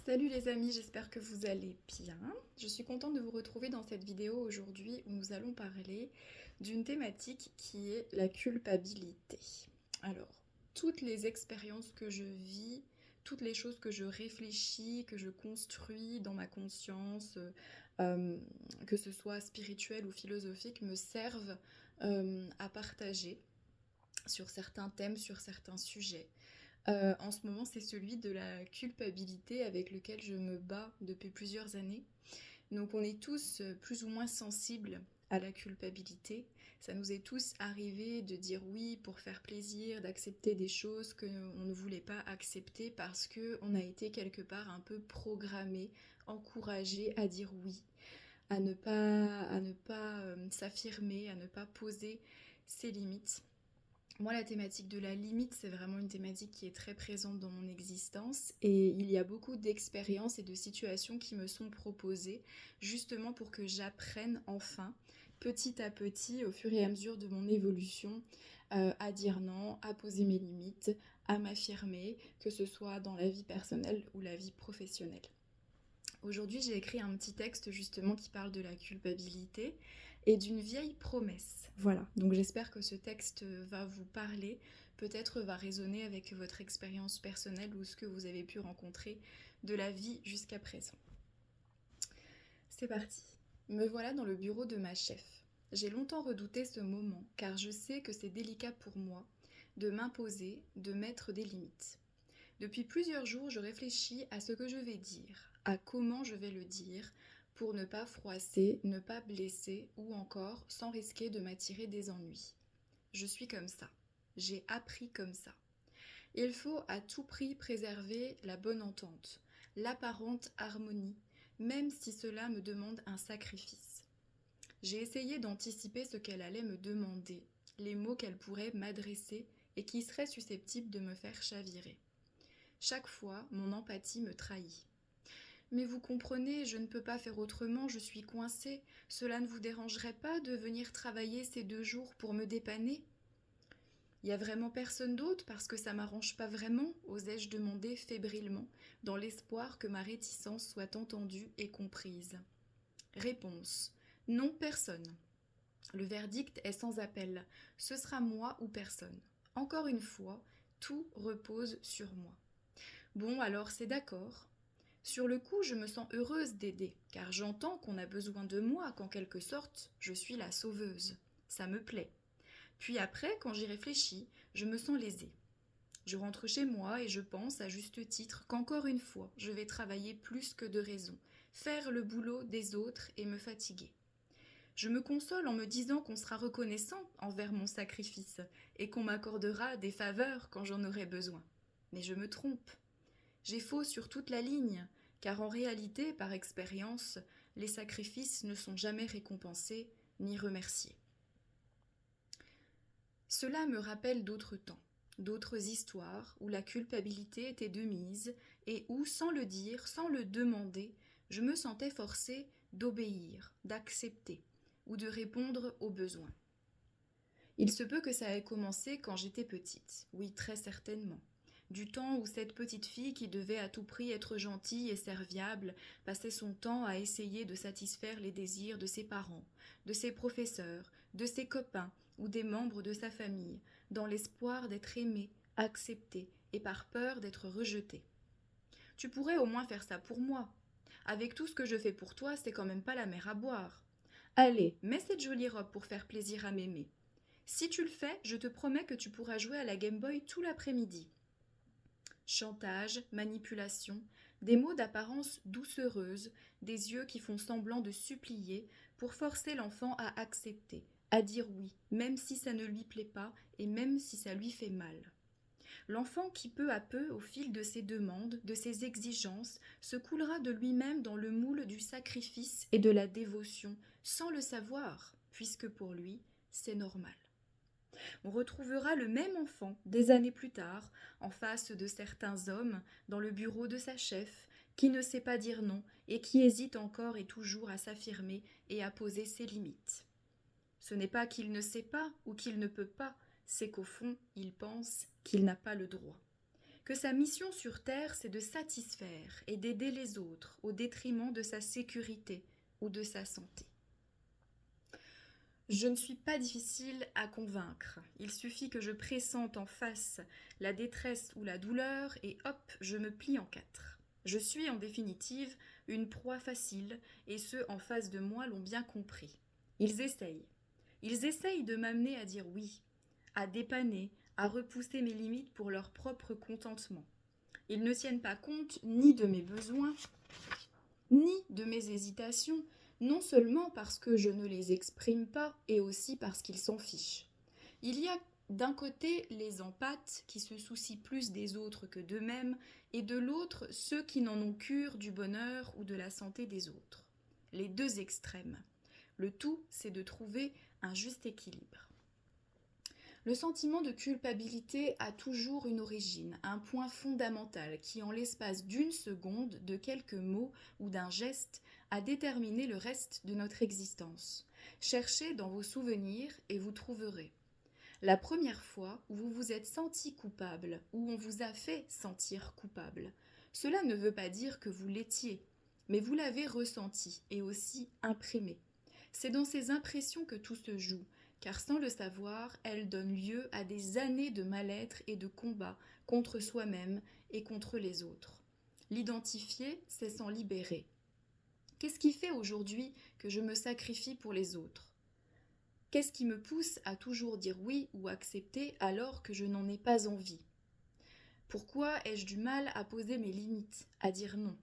Salut les amis, j'espère que vous allez bien. Je suis contente de vous retrouver dans cette vidéo aujourd'hui où nous allons parler d'une thématique qui est la culpabilité. Alors, toutes les expériences que je vis, toutes les choses que je réfléchis, que je construis dans ma conscience, que ce soit spirituel ou philosophique, me servent à partager sur certains thèmes, sur certains sujets. En ce moment, c'est celui de la culpabilité avec lequel je me bats depuis plusieurs années. Donc on est tous plus ou moins sensibles à la culpabilité. Ça nous est tous arrivé de dire oui pour faire plaisir, d'accepter des choses qu'on ne voulait pas accepter parce qu'on a été quelque part un peu programmé, encouragé à dire oui, à ne pas s'affirmer, à ne pas poser ses limites. Moi, la thématique de la limite, c'est vraiment une thématique qui est très présente dans mon existence et il y a beaucoup d'expériences et de situations qui me sont proposées justement pour que j'apprenne enfin, petit à petit, au fur et à mesure de mon évolution, à dire non, à poser mes limites, à m'affirmer, que ce soit dans la vie personnelle ou la vie professionnelle. Aujourd'hui, j'ai écrit un petit texte justement qui parle de la culpabilité et d'une vieille promesse. Voilà, donc j'espère que ce texte va vous parler, peut-être va résonner avec votre expérience personnelle ou ce que vous avez pu rencontrer de la vie jusqu'à présent. C'est parti. Me voilà dans le bureau de ma chef. J'ai longtemps redouté ce moment car je sais que c'est délicat pour moi de m'imposer, de mettre des limites. Depuis plusieurs jours, je réfléchis à ce que je vais dire, à comment je vais le dire, pour ne pas froisser, ne pas blesser ou encore sans risquer de m'attirer des ennuis. Je suis comme ça. J'ai appris comme ça. Il faut à tout prix préserver la bonne entente, l'apparente harmonie, même si cela me demande un sacrifice. J'ai essayé d'anticiper ce qu'elle allait me demander, les mots qu'elle pourrait m'adresser et qui seraient susceptibles de me faire chavirer. Chaque fois, mon empathie me trahit. Mais vous comprenez, je ne peux pas faire autrement, je suis coincée. Cela ne vous dérangerait pas de venir travailler ces 2 jours pour me dépanner? Il y a vraiment personne d'autre parce que ça m'arrange pas vraiment, osais-je demander fébrilement, dans l'espoir que ma réticence soit entendue et comprise. Réponse. Non, personne. Le verdict est sans appel. Ce sera moi ou personne. Encore une fois, tout repose sur moi. Bon, alors c'est d'accord. Sur le coup, je me sens heureuse d'aider, car j'entends qu'on a besoin de moi, qu'en quelque sorte, je suis la sauveuse. Ça me plaît. Puis après, quand j'y réfléchis, je me sens lésée. Je rentre chez moi et je pense, à juste titre, qu'encore une fois, je vais travailler plus que de raison, faire le boulot des autres et me fatiguer. Je me console en me disant qu'on sera reconnaissant envers mon sacrifice et qu'on m'accordera des faveurs quand j'en aurai besoin. Mais je me trompe. J'ai faux sur toute la ligne, car en réalité, par expérience, les sacrifices ne sont jamais récompensés ni remerciés. Cela me rappelle d'autres temps, d'autres histoires où la culpabilité était de mise et où, sans le dire, sans le demander, je me sentais forcée d'obéir, d'accepter ou de répondre aux besoins. Il se peut que ça ait commencé quand j'étais petite, oui, très certainement. Du temps où cette petite fille qui devait à tout prix être gentille et serviable passait son temps à essayer de satisfaire les désirs de ses parents, de ses professeurs, de ses copains ou des membres de sa famille, dans l'espoir d'être aimée, acceptée et par peur d'être rejetée. Tu pourrais au moins faire ça pour moi. Avec tout ce que je fais pour toi, c'est quand même pas la mer à boire. Allez, mets cette jolie robe pour faire plaisir à mémé. Si tu le fais, je te promets que tu pourras jouer à la Game Boy tout l'après-midi. Chantage, manipulation, des mots d'apparence doucereuse, des yeux qui font semblant de supplier pour forcer l'enfant à accepter, à dire oui, même si ça ne lui plaît pas et même si ça lui fait mal. L'enfant qui peu à peu, au fil de ses demandes, de ses exigences, se coulera de lui-même dans le moule du sacrifice et de la dévotion, sans le savoir, puisque pour lui, c'est normal. On retrouvera le même enfant des années plus tard, en face de certains hommes, dans le bureau de sa chef, qui ne sait pas dire non et qui hésite encore et toujours à s'affirmer et à poser ses limites. Ce n'est pas qu'il ne sait pas ou qu'il ne peut pas, c'est qu'au fond, il pense qu'il n'a pas le droit. que sa mission sur Terre, c'est de satisfaire et d'aider les autres au détriment de sa sécurité ou de sa santé. Je ne suis pas difficile à convaincre. Il suffit que je pressente en face la détresse ou la douleur et hop, je me plie en quatre. Je suis en définitive une proie facile et ceux en face de moi l'ont bien compris. Ils essayent. Ils essayent de m'amener à dire oui, à dépanner, à repousser mes limites pour leur propre contentement. Ils ne tiennent pas compte ni de mes besoins, ni de mes hésitations, non seulement parce que je ne les exprime pas, et aussi parce qu'ils s'en fichent. Il y a d'un côté les empathes qui se soucient plus des autres que d'eux-mêmes, et de l'autre ceux qui n'en ont cure du bonheur ou de la santé des autres. Les deux extrêmes. Le tout, c'est de trouver un juste équilibre. Le sentiment de culpabilité a toujours une origine, un point fondamental qui, en l'espace d'une seconde, de quelques mots ou d'un geste, a déterminé le reste de notre existence. Cherchez dans vos souvenirs et vous trouverez. La première fois où vous vous êtes senti coupable, où on vous a fait sentir coupable, cela ne veut pas dire que vous l'étiez, mais vous l'avez ressenti et aussi imprimé. C'est dans ces impressions que tout se joue, car sans le savoir, elles donnent lieu à des années de mal-être et de combat contre soi-même et contre les autres. L'identifier, c'est s'en libérer. Qu'est-ce qui fait aujourd'hui que je me sacrifie pour les autres ? Qu'est-ce qui me pousse à toujours dire oui ou accepter alors que je n'en ai pas envie ? Pourquoi ai-je du mal à poser mes limites, à dire non ?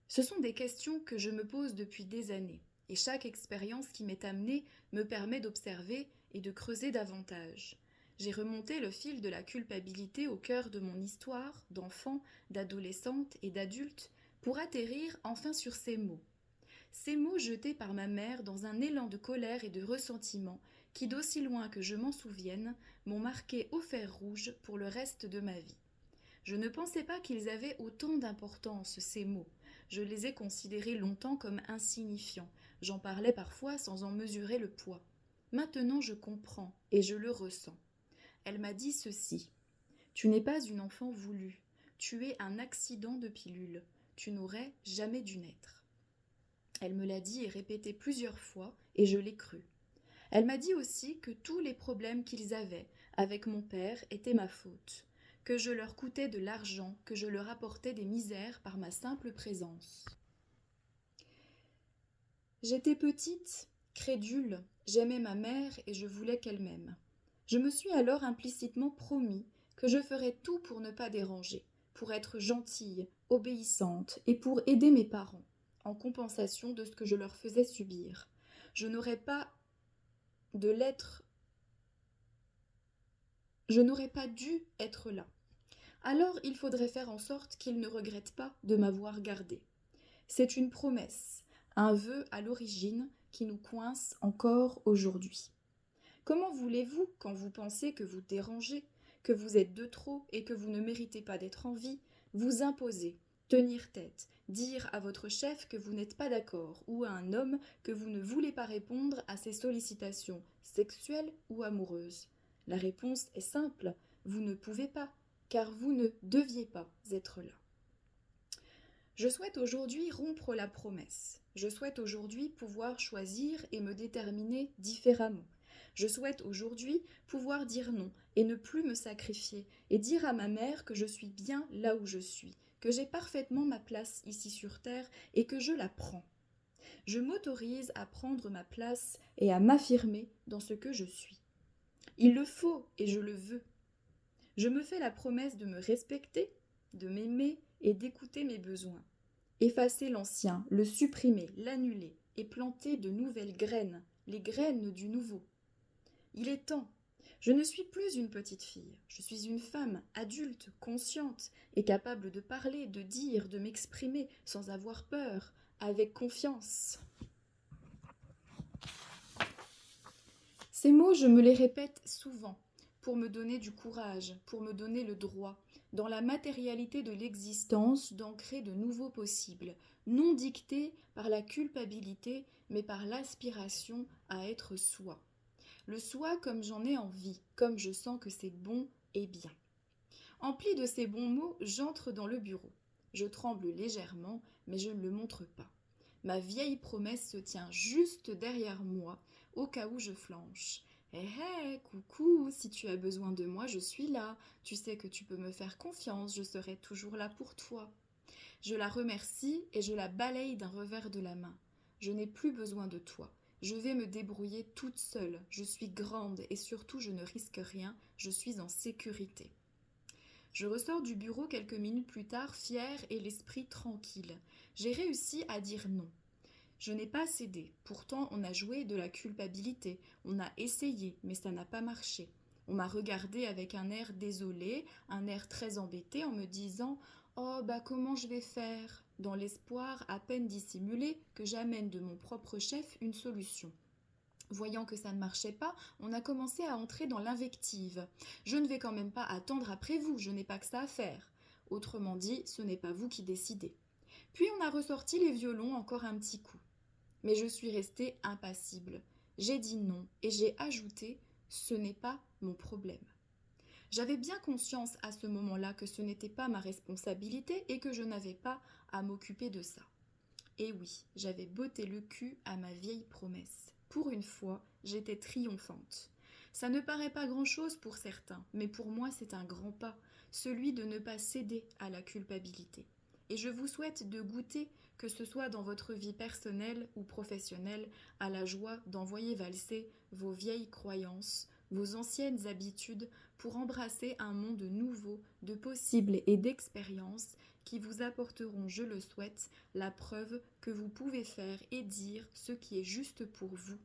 Ce sont des questions que je me pose depuis des années. Et chaque expérience qui m'est amenée me permet d'observer et de creuser davantage. J'ai remonté le fil de la culpabilité au cœur de mon histoire, d'enfant, d'adolescente et d'adulte, pour atterrir enfin sur ces mots. Ces mots jetés par ma mère dans un élan de colère et de ressentiment qui, d'aussi loin que je m'en souvienne, m'ont marqué au fer rouge pour le reste de ma vie. Je ne pensais pas qu'ils avaient autant d'importance, ces mots. Je les ai considérés longtemps comme insignifiants. J'en parlais parfois sans en mesurer le poids. Maintenant je comprends et je le ressens. Elle m'a dit ceci. Tu n'es pas une enfant voulue. Tu es un accident de pilule. Tu n'aurais jamais dû naître. Elle me l'a dit et répété plusieurs fois et je l'ai cru. Elle m'a dit aussi que tous les problèmes qu'ils avaient avec mon père étaient ma faute, que je leur coûtais de l'argent, que je leur apportais des misères par ma simple présence. J'étais petite, crédule, j'aimais ma mère et je voulais qu'elle m'aime. Je me suis alors implicitement promis que je ferais tout pour ne pas déranger, pour être gentille, obéissante et pour aider mes parents, en compensation de ce que je leur faisais subir. Je n'aurais pas dû être là. Alors il faudrait faire en sorte qu'ils ne regrettent pas de m'avoir gardée. C'est une promesse, un vœu à l'origine qui nous coince encore aujourd'hui. Comment voulez-vous, quand vous pensez que vous dérangez, que vous êtes de trop et que vous ne méritez pas d'être en vie, vous imposer, tenir tête, dire à votre chef que vous n'êtes pas d'accord ou à un homme que vous ne voulez pas répondre à ses sollicitations sexuelles ou amoureuses ? La réponse est simple, vous ne pouvez pas, car vous ne deviez pas être là. Je souhaite aujourd'hui rompre la promesse. Je souhaite aujourd'hui pouvoir choisir et me déterminer différemment. Je souhaite aujourd'hui pouvoir dire non et ne plus me sacrifier et dire à ma mère que je suis bien là où je suis, que j'ai parfaitement ma place ici sur Terre et que je la prends. Je m'autorise à prendre ma place et à m'affirmer dans ce que je suis. Il le faut et je le veux. Je me fais la promesse de me respecter, de m'aimer et d'écouter mes besoins. Effacer l'ancien, le supprimer, l'annuler et planter de nouvelles graines, les graines du nouveau. Il est temps. Je ne suis plus une petite fille. Je suis une femme adulte, consciente et capable de parler, de dire, de m'exprimer sans avoir peur, avec confiance. Ces mots, je me les répète souvent pour me donner du courage, pour me donner le droit, dans la matérialité de l'existence, d'ancrer de nouveaux possibles, non dictés par la culpabilité, mais par l'aspiration à être soi. Le soi comme j'en ai envie, comme je sens que c'est bon et bien. Empli de ces bons mots, j'entre dans le bureau. Je tremble légèrement, mais je ne le montre pas. Ma vieille promesse se tient juste derrière moi, au cas où je flanche. Hé hé, coucou, si tu as besoin de moi, je suis là. Tu sais que tu peux me faire confiance, je serai toujours là pour toi. Je la remercie et je la balaye d'un revers de la main. Je n'ai plus besoin de toi. Je vais me débrouiller toute seule. Je suis grande et surtout je ne risque rien. Je suis en sécurité. Je ressors du bureau quelques minutes plus tard, fière et l'esprit tranquille. J'ai réussi à dire non. Je n'ai pas cédé. Pourtant, on a joué de la culpabilité. On a essayé, mais ça n'a pas marché. On m'a regardé avec un air désolé, un air très embêté en me disant « Oh, bah comment je vais faire ?» dans l'espoir à peine dissimulé que j'amène de mon propre chef une solution. Voyant que ça ne marchait pas, on a commencé à entrer dans l'invective. Je ne vais quand même pas attendre après vous, je n'ai pas que ça à faire. Autrement dit, ce n'est pas vous qui décidez. Puis on a ressorti les violons encore un petit coup. Mais je suis restée impassible. J'ai dit non et j'ai ajouté « ce n'est pas mon problème ». J'avais bien conscience à ce moment-là que ce n'était pas ma responsabilité et que je n'avais pas à m'occuper de ça. Et oui, j'avais botté le cul à ma vieille promesse. Pour une fois, j'étais triomphante. Ça ne paraît pas grand-chose pour certains, mais pour moi c'est un grand pas, celui de ne pas céder à la culpabilité. Et je vous souhaite de goûter, que ce soit dans votre vie personnelle ou professionnelle, à la joie d'envoyer valser vos vieilles croyances, vos anciennes habitudes pour embrasser un monde nouveau, de possibles et d'expériences qui vous apporteront, je le souhaite, la preuve que vous pouvez faire et dire ce qui est juste pour vous,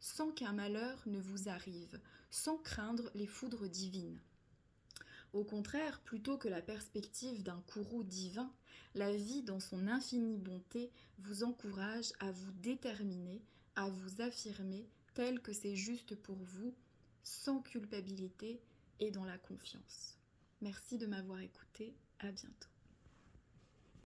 sans qu'un malheur ne vous arrive, sans craindre les foudres divines. Au contraire, plutôt que la perspective d'un courroux divin, la vie dans son infinie bonté vous encourage à vous déterminer, à vous affirmer tel que c'est juste pour vous, sans culpabilité et dans la confiance. Merci de m'avoir écouté, à bientôt.